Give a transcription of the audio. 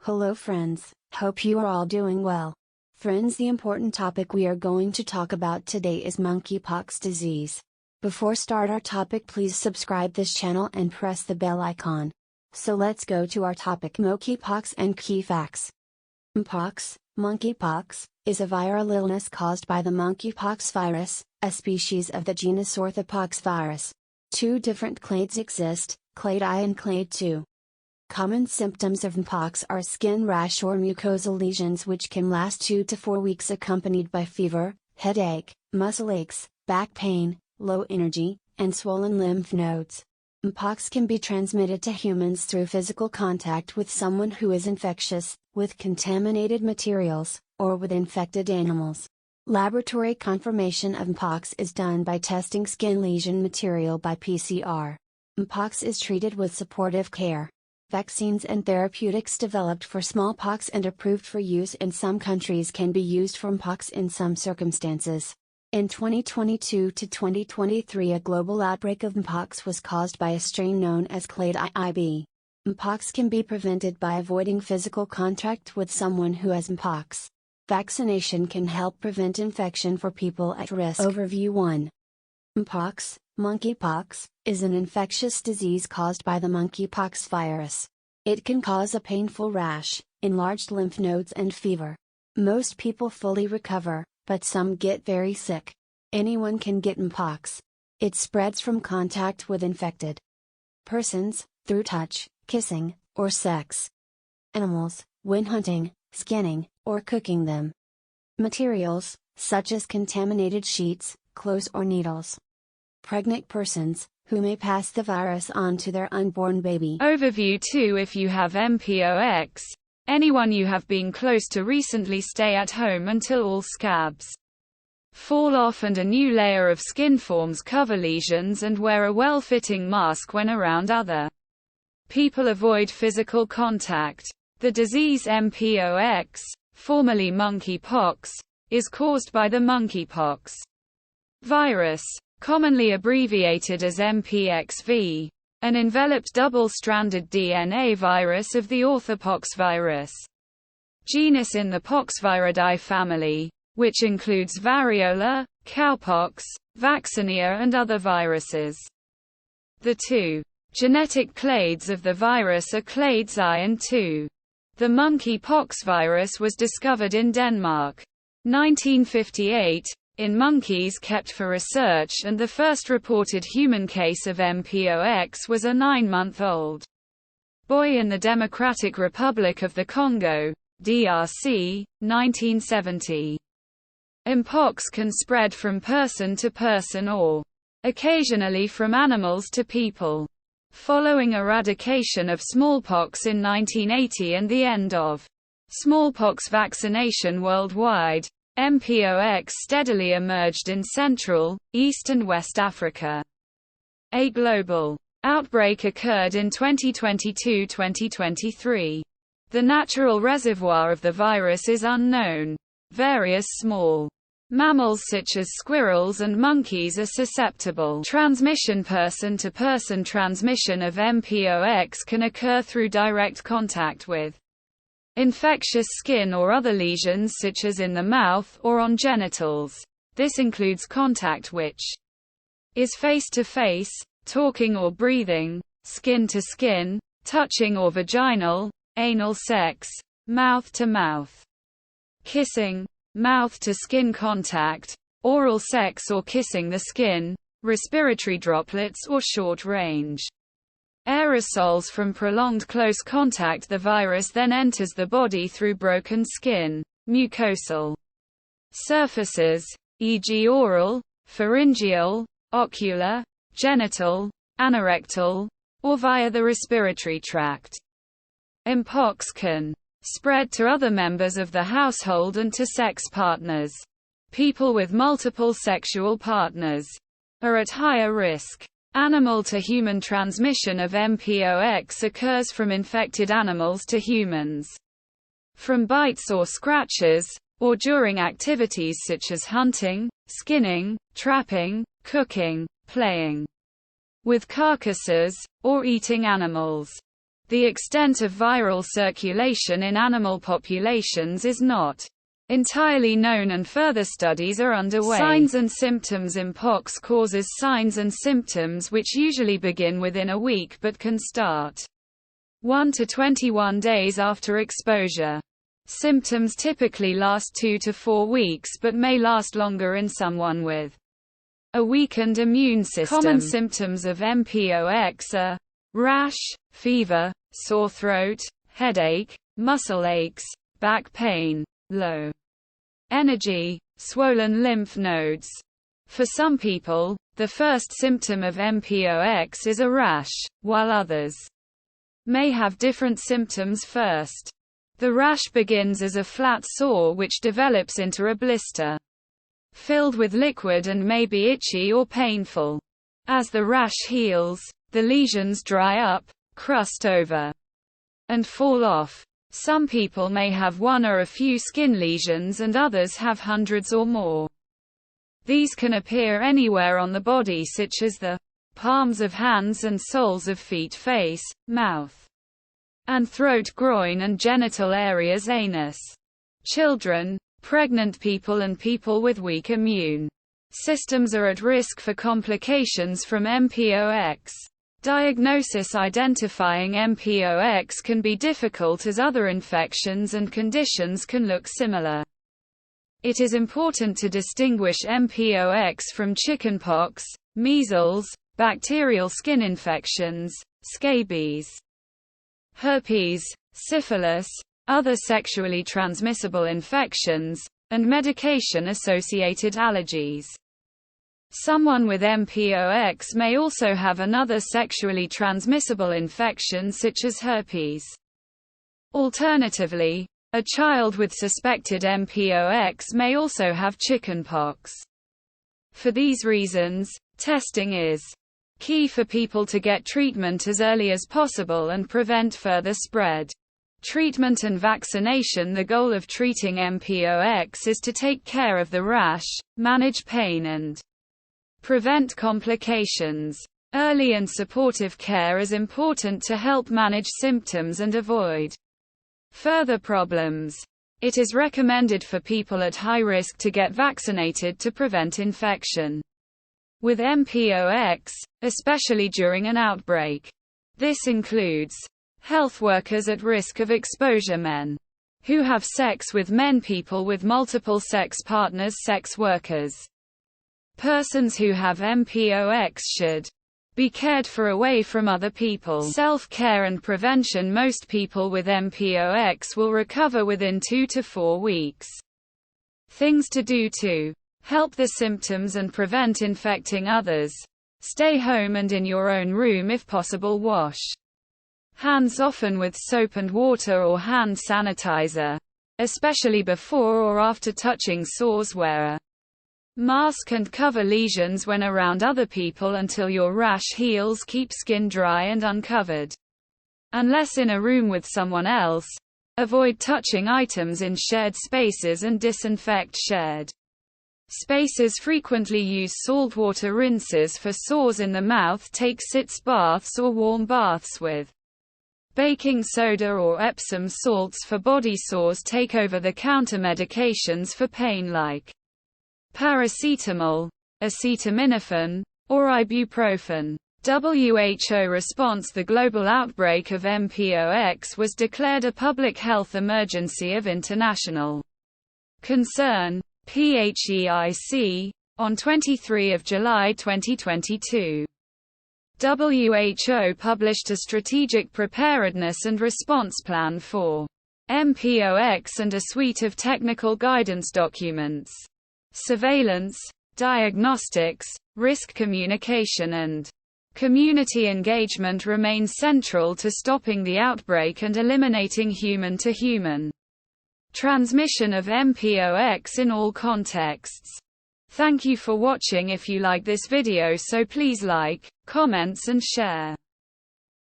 Hello friends, hope you are all doing well. Friends, the important topic we are going to talk about today is monkeypox disease. Before start our topic, please subscribe this channel and press the bell icon. So let's go to our topic, monkeypox and key facts. Monkeypox, is a viral illness caused by the monkeypox virus, a species of the genus orthopox virus. Two different clades exist, clade I and clade II. Common symptoms of mpox are skin rash or mucosal lesions which can last 2 to 4 weeks, accompanied by fever, headache, muscle aches, back pain, low energy, and swollen lymph nodes. Mpox can be transmitted to humans through physical contact with someone who is infectious, with contaminated materials, or with infected animals. Laboratory confirmation of mpox is done by testing skin lesion material by PCR. Mpox is treated with supportive care. Vaccines and therapeutics developed for smallpox and approved for use in some countries can be used for mpox in some circumstances. In 2022 to 2023, a global outbreak of mpox was caused by a strain known as clade IIB. Mpox can be prevented by avoiding physical contact with someone who has mpox. Vaccination can help prevent infection for people at risk. Overview 1. Monkeypox, is an infectious disease caused by the monkeypox virus. It can cause a painful rash, enlarged lymph nodes and fever. Most people fully recover, but some get very sick. Anyone can get mpox. It spreads from contact with infected persons, through touch, kissing, or sex. Animals, when hunting, skinning, or cooking them. Materials, such as contaminated sheets, clothes or needles. Pregnant persons, who may pass the virus on to their unborn baby. Overview 2. If you have mpox, anyone you have been close to recently, stay at home until all scabs fall off and a new layer of skin forms. Cover lesions and wear a well-fitting mask when around other people. Avoid physical contact. The disease mpox, formerly monkeypox, is caused by the monkeypox virus, commonly abbreviated as MPXV, an enveloped double-stranded DNA virus of the orthopox virus genus in the Poxviridae family, which includes variola, cowpox, vaccinia and other viruses. The two genetic clades of the virus are clades I and II. The monkeypox virus was discovered in Denmark, 1958, in monkeys kept for research, and the first reported human case of mpox was a 9-month-old boy in the Democratic Republic of the Congo, DRC, 1970. Mpox can spread from person to person or, occasionally, from animals to people. Following eradication of smallpox in 1980 and the end of smallpox vaccination worldwide, mpox steadily emerged in Central, East and West Africa. A global outbreak occurred in 2022-2023. The natural reservoir of the virus is unknown. Various small mammals such as squirrels and monkeys are susceptible. Transmission. Person-to-person transmission of mpox can occur through direct contact with infectious skin or other lesions such as in the mouth or on genitals. This includes contact which is face-to-face, talking or breathing, skin-to-skin, touching or vaginal, anal sex, mouth-to-mouth kissing, mouth-to-skin contact, oral sex or kissing the skin, respiratory droplets or short-range aerosols from prolonged close contact. The virus then enters the body through broken skin, mucosal surfaces, e.g. oral, pharyngeal, ocular, genital, anorectal, or via the respiratory tract. Mpox can spread to other members of the household and to sex partners. People with multiple sexual partners are at higher risk. Animal-to-human transmission of mpox occurs from infected animals to humans, from bites or scratches, or during activities such as hunting, skinning, trapping, cooking, playing with carcasses, or eating animals. The extent of viral circulation in animal populations is not entirely known and further studies are underway. Signs and symptoms. Mpox causes signs and symptoms which usually begin within a week but can start 1 to 21 days after exposure. Symptoms typically last 2 to 4 weeks but may last longer in someone with a weakened immune system. Common symptoms of mpox are rash, fever, sore throat, headache, muscle aches, back pain, low energy, swollen lymph nodes. For some people, the first symptom of mpox is a rash, while others may have different symptoms first. The rash begins as a flat sore which develops into a blister filled with liquid and may be itchy or painful. As the rash heals, the lesions dry up, crust over, and fall off. Some people may have one or a few skin lesions and others have hundreds or more. These can appear anywhere on the body, such as the palms of hands and soles of feet, face, mouth and throat, groin and genital areas, anus. Children, pregnant people and people with weak immune systems are at risk for complications from mpox. Diagnosis. Identifying mpox can be difficult as other infections and conditions can look similar. It is important to distinguish mpox from chickenpox, measles, bacterial skin infections, scabies, herpes, syphilis, other sexually transmissible infections, and medication-associated allergies. Someone with mpox may also have another sexually transmissible infection such as herpes. Alternatively, a child with suspected mpox may also have chickenpox. For these reasons, testing is key for people to get treatment as early as possible and prevent further spread. Treatment and vaccination. The goal of treating mpox is to take care of the rash, manage pain and prevent complications. Early and supportive care is important to help manage symptoms and avoid further problems. It is recommended for people at high risk to get vaccinated to prevent infection with mpox, especially during an outbreak. This includes health workers at risk of exposure, men who have sex with men, people with multiple sex partners, sex workers. Persons who have mpox should be cared for away from other people. Self-care and prevention. Most people with mpox will recover within 2 to 4 weeks. Things to do to help the symptoms and prevent infecting others. Stay home and in your own room if possible. Wash hands often with soap and water or hand sanitizer, especially before or after touching sores. Wear a mask and cover lesions when around other people until your rash heals. Keep skin dry and uncovered, unless in a room with someone else. Avoid touching items in shared spaces and disinfect shared spaces. Frequently use saltwater rinses for sores in the mouth. Take sitz baths or warm baths with baking soda or Epsom salts for body sores. Take over-the-counter medications for pain like paracetamol, acetaminophen, or ibuprofen. WHO response. The global outbreak of mpox was declared a public health emergency of international concern, PHEIC, on 23 July 2022. WHO published a strategic preparedness and response plan for mpox and a suite of technical guidance documents. Surveillance, diagnostics, risk communication and community engagement remain central to stopping the outbreak and eliminating human-to-human transmission of mpox in all contexts. Thank you for watching. If you like this video, so please like, comments and share.